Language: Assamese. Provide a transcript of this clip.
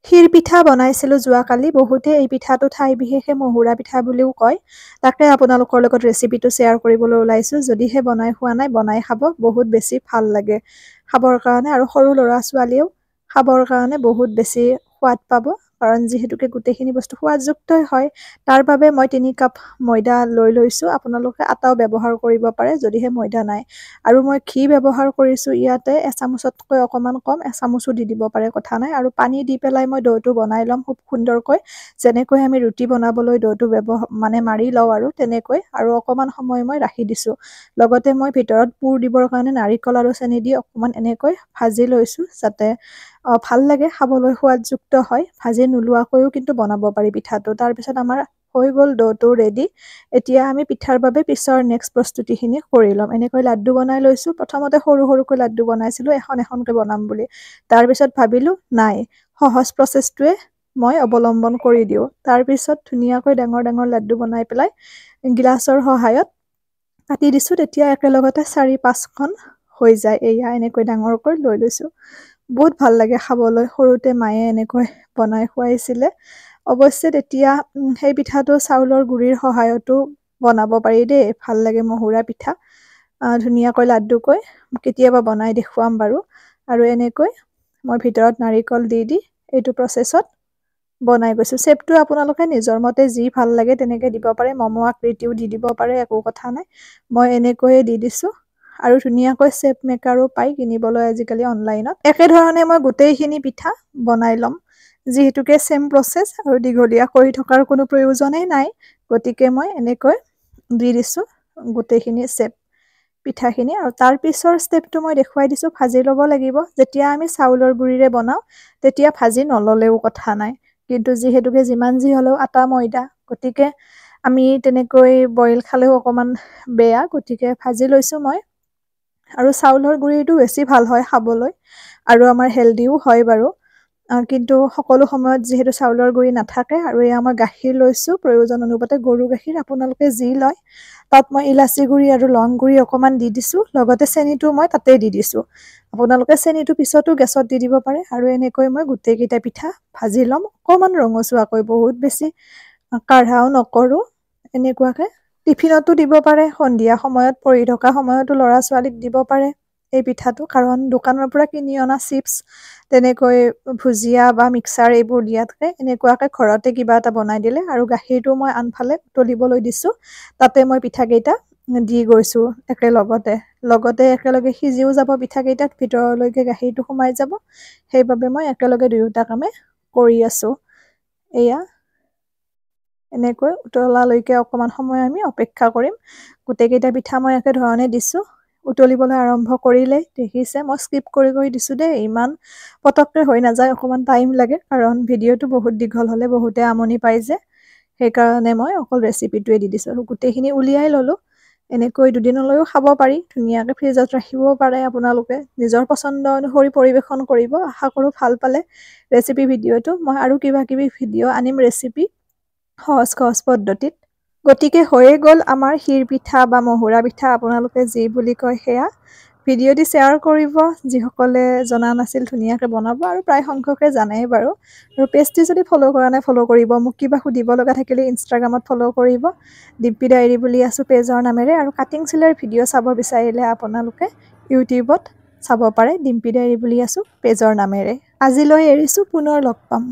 ক্ষীৰ পিঠা বনাইছিলোঁ যোৱাকালি। বহুতে এই পিঠাটো ঠাই বিশেষে মহুৰা পিঠা বুলিও কয়। তাকে আপোনালোকৰ লগত ৰেচিপিটো শ্বেয়াৰ কৰিবলৈ ওলাইছোঁ। যদিহে বনাই খোৱা নাই, বনাই খাব। বহুত বেছি ভাল লাগে খাবৰ কাৰণে, আৰু সৰু ল'ৰা-ছোৱালীয়েও খাবৰ কাৰণে বহুত বেছি সোৱাদ পাব, কাৰণ যিহেতুকে গোটেইখিনি বস্তু সোৱাদযুক্তই হয়। তাৰ বাবে মই 3 কাপ ময়দা লৈ লৈছোঁ। আপোনালোকে আটাও ব্যৱহাৰ কৰিব পাৰে যদিহে ময়দা নাই। আৰু মই ঘি ব্যৱহাৰ কৰিছোঁ ইয়াতে, এচামুচতকৈ অকণমান কম, এচামুচো দি দিব পাৰে, কথা নাই। আৰু পানী দি পেলাই মই ডোটো বনাই ল'ম খুব সুন্দৰকৈ, যেনেকৈ আমি ৰুটি বনাবলৈ ডোটো মাৰি লওঁ আৰু তেনেকৈ। আৰু অকণমান সময় মই ৰাখি দিছোঁ। লগতে মই ভিতৰত পুৰ দিবৰ কাৰণে নাৰিকল আৰু চেনি দি অকণমান এনেকৈ ভাজি লৈছোঁ, যাতে ভাল লাগে, খাবলৈ সোৱাদযুক্ত হয়। ভাজি নোলোৱাকৈও কিন্তু বনাব পাৰি পিঠাটো। তাৰপিছত আমাৰ হৈ গ'ল ডোটো ৰেডি। এতিয়া আমি পিঠাৰ বাবে পিছৰ নেক্সট প্ৰস্তুতিখিনি কৰি ল'ম। এনেকৈ লাড্ডু বনাই লৈছোঁ। প্ৰথমতে সৰু সৰুকৈ লাড্ডু বনাইছিলোঁ, এখন এখনকৈ বনাম বুলি। তাৰপিছত ভাবিলোঁ নাই, সহজ প্ৰচেছটোৱে মই অৱলম্বন কৰি দিওঁ। তাৰপিছত ধুনীয়াকৈ ডাঙৰ ডাঙৰ লাড্ডু বনাই পেলাই গিলাচৰ সহায়ত কাটি দিছোঁ। তেতিয়া একেলগতে 4-5খন হৈ যায়। এয়া এনেকৈ ডাঙৰকৈ লৈ লৈছোঁ। বহুত ভাল লাগে খাবলৈ। সৰুতে মায়ে এনেকৈ বনাই খুৱাইছিলে। অৱশ্যে তেতিয়া সেই পিঠাটো চাউলৰ গুড়িৰ সহায়তো বনাব পাৰি দেই, ভাল লাগে মহুৰা পিঠা। ধুনীয়াকৈ লাড্ডুকৈ কেতিয়াবা বনাই দেখুৱাম বাৰু। আৰু এনেকৈ মই ভিতৰত নাৰিকল দি এইটো প্ৰচেছত বনাই গৈছোঁ। শ্বেপটো আপোনালোকে নিজৰ মতে যি ভাল লাগে তেনেকৈ দিব পাৰে। ম'ম আকৃতিও দি দিব পাৰে, একো কথা নাই। মই এনেকৈয়ে দি দিছোঁ। আৰু ধুনীয়াকৈ শ্বেপ মেকাৰো পাই কিনিবলৈ আজিকালি অনলাইনত। একেধৰণে মই গোটেইখিনি পিঠা বনাই ল'ম। যিহেতুকে ছেম প্ৰচেছ, আৰু দীঘলীয়া কৰি থকাৰ কোনো প্ৰয়োজনেই নাই। গতিকে মই এনেকৈ দি দিছোঁ গোটেইখিনি শ্বেপ পিঠাখিনি। আৰু তাৰ পিছৰ ষ্টেপটো মই দেখুৱাই দিছোঁ। ভাজি ল'ব লাগিব। যেতিয়া আমি চাউলৰ গুড়িৰে বনাওঁ তেতিয়া ভাজি নল'লেও কথা নাই। কিন্তু যিহেতুকে যিমান যি হ'লেও আটা ময়দা, গতিকে আমি তেনেকৈ বইল খালেও অকণমান বেয়া, গতিকে ভাজি লৈছোঁ মই। আৰু চাউলৰ গুড়িটো বেছি ভাল হয় খাবলৈ, আৰু আমাৰ হেল্ডিও হয় বাৰু। কিন্তু সকলো সময়ত যিহেতু চাউলৰ গুড়ি নাথাকে। আৰু এয়া মই গাখীৰ লৈছোঁ প্ৰয়োজন অনুপাতে, গৰু গাখীৰ আপোনালোকে যি লয়। তাত মই ইলাচি গুড়ি আৰু লং গুড়ি অকণমান দি দিছোঁ। লগতে চেনিটো মই তাতে দি দিছোঁ। আপোনালোকে চেনিটো পিছতো গেছত দি দিব পাৰে। আৰু এনেকৈ মই গোটেইকেইটা পিঠা ভাজি ল'ম অকণমান ৰঙচুৱাকৈ, বহুত বেছি কাঢ়াও নকৰোঁ। এনেকুৱাকৈ টিফিনতো দিব পাৰে, সন্ধিয়া সময়ত পঢ়ি থকা সময়তো ল'ৰা-ছোৱালীক দিব পাৰে এই পিঠাটো। কাৰণ দোকানৰ পৰা কিনি অনা চিপছ, তেনেকৈ ভুজিয়া বা মিক্সাৰ এইবোৰ দিয়াতকৈ এনেকুৱাকৈ ঘৰতে কিবা এটা বনাই দিলে। আৰু গাখীৰটো মই আনফালে উতলিবলৈ দিছোঁ। তাতে মই পিঠাকেইটা দি গৈছোঁ লগতে একেলগে সিজিও যাব পিঠাকেইটাত, ভিতৰলৈকে গাখীৰটো সোমাই যাব। সেইবাবে মই একেলগে দুয়োটা কামে কৰি আছোঁ। এয়া এনেকৈ উতলালৈকে অকণমান সময় আমি অপেক্ষা কৰিম। গোটেইকেইটা পিঠা মই একেধৰণে দিছোঁ। উতলিবলৈ আৰম্ভ কৰিলেই দেখিছে, মই স্কিপ কৰি দিছোঁ দেই। ইমান পটককৈ হৈ নাযায়, অকণমান টাইম লাগে। কাৰণ ভিডিঅ'টো বহুত দীঘল হ'লে বহুতে আমনি পাই যে, সেইকাৰণে মই অকল ৰেচিপিটোৱে দি দিছোঁ। আৰু গোটেইখিনি উলিয়াই ল'লোঁ। এনেকৈ দুদিনলৈও খাব পাৰি, ধুনীয়াকৈ ফ্ৰিজত ৰাখিবও পাৰে। আপোনালোকে নিজৰ পচন্দ অনুসৰি পৰিৱেশন কৰিব। আশা কৰোঁ ভাল পালে ৰেচিপি ভিডিঅ'টো। মই আৰু কিবা কিবি ভিডিঅ' আনিম ৰেচিপি সহজ পদ্ধতিত। গতিকে হৈয়ে গ'ল আমাৰ ক্ষীৰ পিঠা বা মহুৰা পিঠা, আপোনালোকে যি বুলি কয় সেয়া। ভিডিঅ' দি শ্বেয়াৰ কৰিব, যিসকলে জনা নাছিল ধুনীয়াকৈ বনাব। আৰু প্ৰায় সংখ্যকে জানেই বাৰু। আৰু পেজটো যদি ফ'ল' কৰা নাই ফ'ল' কৰিব। মোক কিবা সুধিব লগা থাকিলে ইনষ্টাগ্ৰামত ফ'ল' কৰিব। ডিম্পী ডায়েৰী বুলি আছোঁ পেজৰ নামেৰে। আৰু কাটিং চিলাই ভিডিঅ' চাব বিচাৰিলে আপোনালোকে ইউটিউবত চাব পাৰে। ডিম্পী ডায়েৰী বুলি আছোঁ পেজৰ নামেৰে। আজিলৈ এৰিছোঁ, পুনৰ লগ পাম।